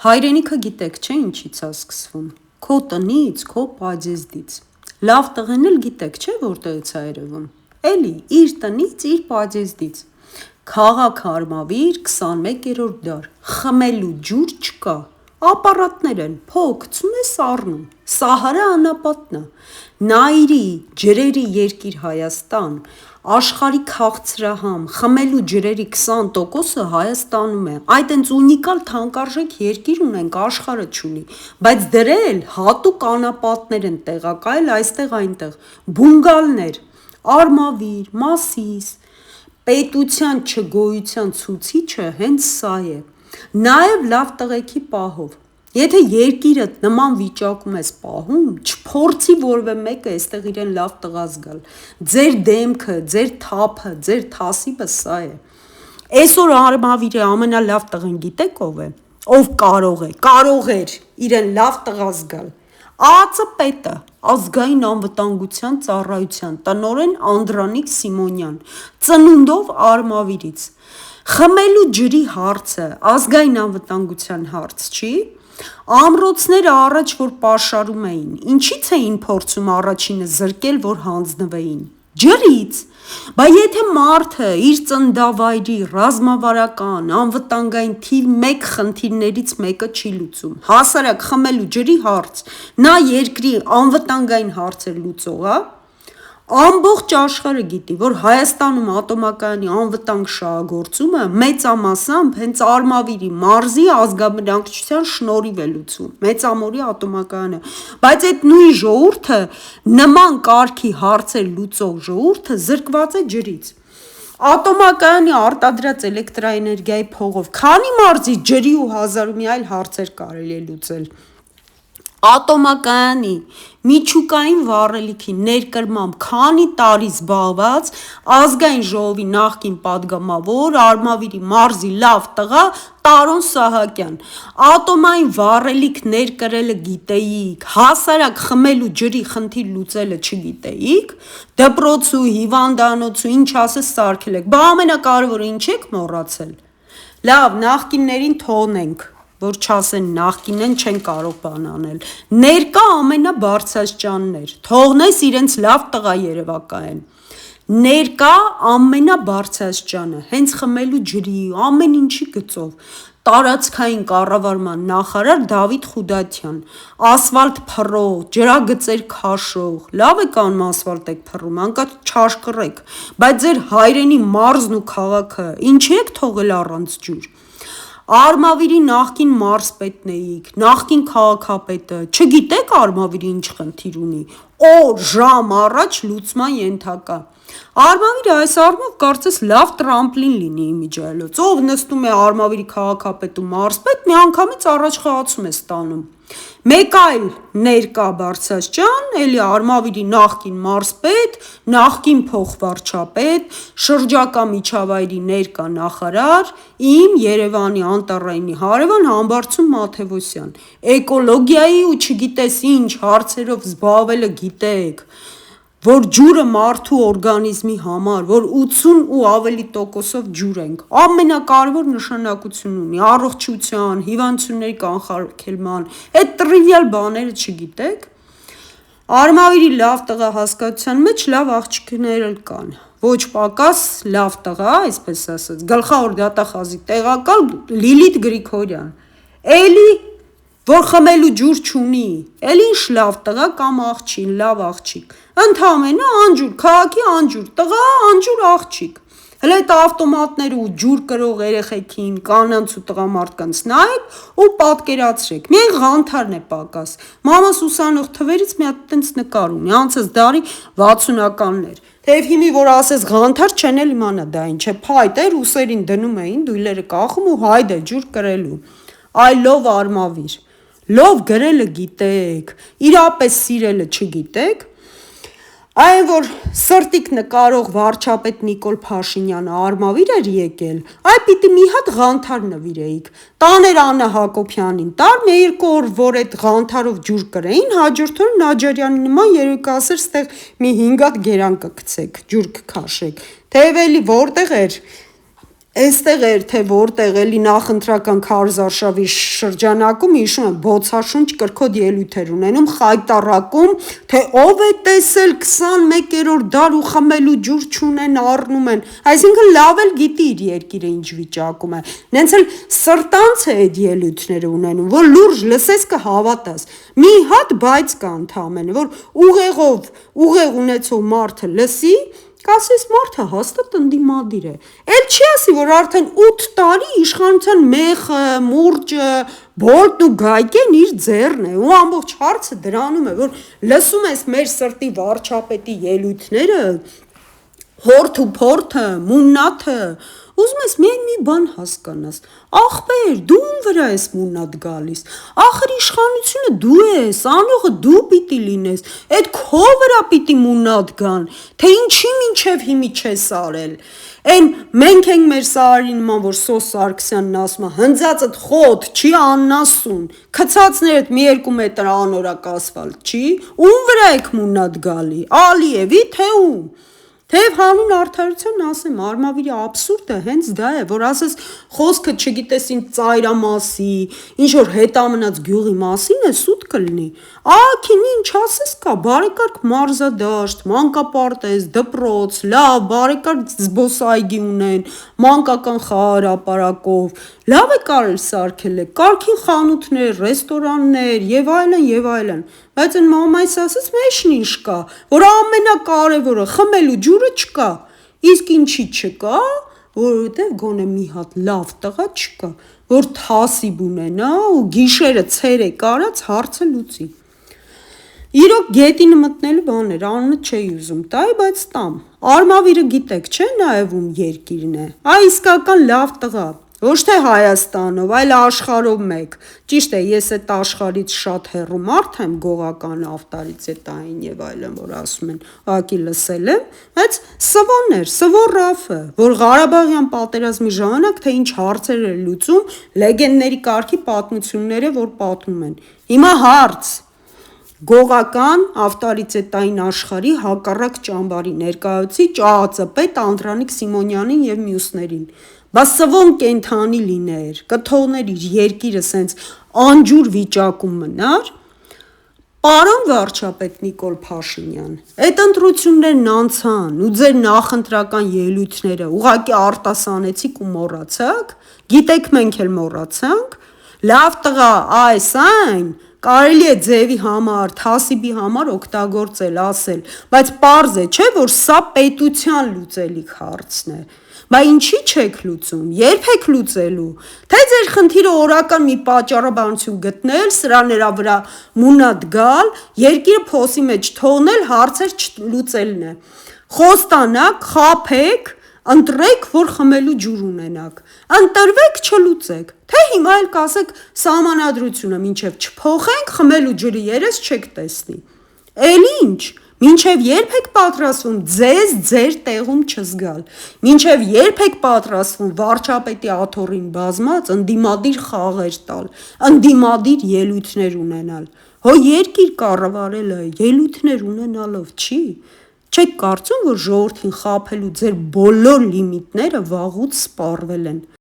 Հայրենիքը գիտեք, չէ՞ ինչից է սկսվում։ Քո տնից, քո պատժեզդից։ Լավ տղեն էլ գիտեք, չէ՞ որտեղից է երևում։ Էլի, իր տնից, իր պատժեզդից։ Քաղաք Արմավիր 21-րդ դար։ Խմելու ջուր չկա։ Ապարատներ են, փոք, ցում ես առնում։ Սահարա անապատն է։ Նայիրի, ջրերի երկիր Հայաստան, աշխարհի քաղցրահամ, խմելու ջրերի 20%-ը Հայաստանում է։ Այդ այնց ունիկալ թանկարժեք երկիր ունենք, աշխարհը չունի, բայց դրել հատուկ անապատներ են տեղակայել այստեղ այնտեղ, բունգալներ, Արմավիր, Մասիս, պետության չգոյության ցուցիչը հենց սա է։ Նաև լավ տղեկի պահով։ Եթե երկիրդ նման վիճակում ես պահում, չփորձի որևէ մեկը այստեղ իրեն լավ տղա զգալ։ Ձեր դեմքը, ձեր թափը, ձեր թասիբը սա է։ Այսօր Արմավիրի ամենալավ տղեն գիտեք ով է։ Ով կարող էր իրեն լավ տղա զգալ։ ԱԱԾ պետը, ազգային անվտանգության ծառայության տնօրեն Անդրանիկ Սիմոնյան, ծնունդով Արմավիրից։ Խմելու ջրի հարցը ազգային անվտանգության հարց չի։ Ամրոցները առաջ որ պաշարում էին, ինչից էին փորձում առաջինը զրկել, որ հանձնվեին։ Ջրից։ Բա եթե մարդը իր ծննդավայրի ռազմավարական, անվտանգային թիվ 1 խնդիրներից մեկը չի լուծում, հասարակ խմելու ջրի հարց, նա երկրի անվտանգային հարցեր լուծող է։ Ամբողջ աշխարհը գիտի, որ Հայաստանում ատոմակայանի անվտանգ շահագործումը մեծամասամբ հենց Արմավիրի մարզի ազգաբնակչության շնորհիվ է լուծվում, Մեծամորի ատոմակայանը, բայց այդ նույն ժողովուրդը, նման կարգի հարցեր լուծող ժողովուրդը զրկված է ջրից։ Ատոմակայանի արտադրած էլեկտրաէներգիայի փողով քանի մարզի ջրի ու հազար ու մի այլ հարցեր կարելի է լուծել։ Ատոմակայանի միջուկային վառելիքի ներկրմամբ քանի տարի զբաղված ազգային ժողովի նախկին падգամավոր Արմավիրի մարզի լավ տղա Տարոն Սահակյան։ Ատոմային վառելիք ներկրելը գիտեիք, հասարակ խմելու ջրի խնդիր լուծելը չգիտեիք, դպրոցու, հիվանդանոցու, ինչ ասես սարքել եք, բա ամենակարևորը ինչ եք մոռացել։ Լավ, նախկիններին թողնենք, որ չասեն նախկինեն չեն կարող բան անել։ Ներկա ամենաբարձրաստիճաններ, թողնես իրենց լավ տղա երևակայեն։ Ներկա ամենաբարձրաստիճանը, հենց խմելու ջրի, ամեն ինչի գծով։ Տարածքային կառավարման նախարար Դավիթ Խուդատյան, ասֆալտ փռող, ջրագծեր քաշող, լավ եք անում ասֆալտ եք փռում, անկա չաշխռեք, բայց ձեր հայրենի մարզն ու քաղաքը ինչի եք թողել առանց ջուր։ Արմավիրի նախկին մարզպետն էիք, նախկին քաղաքապետը, չգիտեք Արմավիրի ինչ խնդիր ունի, օր, ժամ առաջ լուծման ենթակա։ Արմավիրը այս առումով կարծես լավ տրամպլին լինի իմիջիայլոց, ով նստում է Արմավիրի քաղաքապետ ու մարզպետ, միանգամից առաջխաղացում է ստանում։ Մեկ այլ ներկա բարձրաստիճան, էլի Արմավիրի նախկին մարզպետ, նախկին փոխվարչապետ, շրջակա միջավայրի ներկա նախարար, իմ Երևանի անտառայինի հարևան Համբարձում Մաթևոսյան, էկոլոգիայի ու չգիտես ինչ հարցերով զբաղվելը գիտեք, որ ջուրը մարդու օրգանիզմի համար, որ 80 ու ավելի տոկոսով ջուր ենք, ամենակարևոր նշանակություն ունի առողջության, հիվանդությունների կանխարգելման, այդ տրիվիալ բաները չգիտեք։ Արմավիրի լավ տղա հասկացության մեջ լավ աղջիկներ էլ կան, ոչ պակաս լավ տղա, այսպես ասած, գլխավոր դատախազի տեղակալ Լիլիթ Գրիգորյան, էլի որ խմելու ջուր չունի, էլ ինչ լավ տղա կամ աղջիկ, լավ աղջիկ, ընդամենը անջուր, քաղաքի անջուր, տղա անջուր աղջիկ։ Հələ այդ ավտոմատները ու ջուր կրող երեխեքին, կանանց ու տղամարդկանց նայեք ու պատկերացրեք, միայն Ղանթարն է պակաս։ Մամաս ուսանող թվերից մի հատ տենց նկար ունի, անցած դարի 60-ականներ։ Թեև հիմի որ ասես Ղանթար չեն էլ իմանա դա ինչ է, փայտ էր, ուսերին դնում էին, դույլերը կախում ու հայդե ջուր կրելու։ I love Արմավիր։ Լով գրելը գիտեք, իրապես սիրելը չգիտեք։ Այն որ սրտիկ նկարող վարչապետ Նիկոլ Փաշինյանը Արմավիր էր եկել, այ պիտի մի հատ Ղանթար նվիրեիք, տաներ Աննա Հակոբյանին, տար մի երկու օր որ այդ Ղանթարով ջուր կրեին, հաջորդ օր Նաջարյանի նման երեկասեր ստեղ մի 5 հատ գերան կգցեք, ջուր կքաշեք, թեև էլի որտեղ էր Այստեղ էր, թե որտեղ էլի նախընտրական քարոզարշավի շրջանակում հիշում եմ բոցաշունչ կրքոտ ելույթ էր ունենում խայտառակում, թե ով է տեսել 21-րդ դար ու խմելու ջուր չունեն առնում են, այսինքն լավ էլ գիտի իր երկիրը ինչ վիճակում է, նենց էլ սրտանց է այդ ելույթները ունենում, որ լուրջ լսես կհավատաս, մի հատ բայց կա ընդամենը, որ ուղեղ ունեցող մարդը լսի, կասես մարդը հաստատ ընդդիմադիր է, էլ չի ասի, որ արդեն 8 տարի իշխանության մեխը, մուրճը, բոլտն ու գայկեն իր ձեռն է ու ամբողջ հարցը դրանում է, որ լսում ես մեր սրտի վարչապետի ելույթները, հորթ ու փորթը, մուննաթը, ուզում ես միայն մի բան հասկանաս, ախպեր, դու ում վրա ես մուննաթ գալիս, ախր իշխանությունը դու ես, անողը դու պիտի լինես, այդ քո վրա պիտի մուննաթ գան, թե ինչի մինչև հիմի չես արել, այն մենք ենք մեր Սարարի նման, որ Սոս Սարգսյանն ասում է, հնձածդ խոտ, չի աննասուն, քցածներդ մի 2 մետր անորակ ասֆալտ չի, ում վրա եք մուննաթ գալի, Ալիևի թե ում, թեև հանուն արդարության ասեմ, Արմավիրի աբսուրդը հենց դա է, որ ասես խոսքը չգիտես ինչ ծայրամասի, ինչ որ հետամնաց գյուղի մասին է, սուտ կլինի, ահագին ինչ ասես կա, բարեկարգ մարզադաշտ, մանկապարտեզ, դպրոց, լավ, բարեկարգ զբոսայգի ունեն, մանկական խաղահրապարակով, լավ է կարել սարքել է, կարգին խանութներ, ռեստորաններ եւ այլն, բայց այն մամայս ասես մեջն ինչ կա, որ ամենակարևորը խմելու ջուրը չկա, իսկ ինչի չկա, որովհետև գոնե մի հատ լավ տղա չկա, որ թասիբ ունենա ու գիշերը ցերեկ արած հարցը լուծի։ Իրոք գետին մտնելու բաներ, անունը չէի ուզում տալ, բայց տամ։ Արմավիրը գիտեք, չէ՞ նաև ում երկիրն է։ Այ իսկական լավ տղա, ոչ թե Հայաստանով, այլ աշխարհով մեկ։ Ճիշտ է, ես այդ աշխարհից շատ հեռու մարդ եմ, գողական ավտարիցետային եւ այլն, որ ասում են, ուղղակի լսել եմ, բայց սվոն էր, սվոր Ռաֆը, որ Ղարաբաղյան պատերազմի ժամանակ թե ինչ հարցեր էր լուծում, լեգենդների կարգի պատմությունները, որ պատմում են։ Հիմա հարց Գողական ավտարիցետային աշխարհի հակառակ ճամբարի ներկայացուցիչ ԱԱԾ-պետ Անդրանիկ Սիմոնյանին եւ մյուսներին։ Բա սվոն կենթանի լիներ, կթողներ իր երկիրը սենց անջուր վիճակում մնար։ Պարոն վարչապետ Նիկոլ Փաշինյան, այդ ընտրություններն անցան ու ձեր նախընտրական ելույթները ուղղակի արտասանեցիք ու մոռացաք։ Գիտեք մենք էլ մոռացանք։ Լավ տղա, այս այն կարելի է ձևի համար, թասիբի համար օգտագործել, ասել, բայց պարզ է, չէ, որ սա պետության լուծելիք հարցն է։ Բա ինչի չեք լուծում, երբ եք լուծելու, թե ձեր խնդիրը օրական մի պատճառաբանություն գտնել, սրա նրա վրա մուննաթ գալ, երկիրը փոսի մեջ թողնել, հարցեր չլուծելն է։ Խոստանաք, խաբեք, ընտրեք, որ խմելու ջուր ունենաք, ընտրվեք, չլուծեք, թե հիմա էլ կասեք սահմանադրությունը մինչև չփոխենք, խմելու ջրի երես չեք տեսնի, էլ ինչ, մինչև երբ եք պատրաստվում ձեզ ձեր տեղում չզգալ, մինչև երբ եք պատրաստվում վարչապետի աթոռին բազմած ընդդիմադիր խաղեր տալ, ընդդիմադիր ելույթներ ունենալ, հո երկիր կառավարելը ելույթներ ունենալով չի, չեք կարծում, որ ժողովրդին խաբելու ձեր բոլոր լիմիտները վաղուց սպառվել են։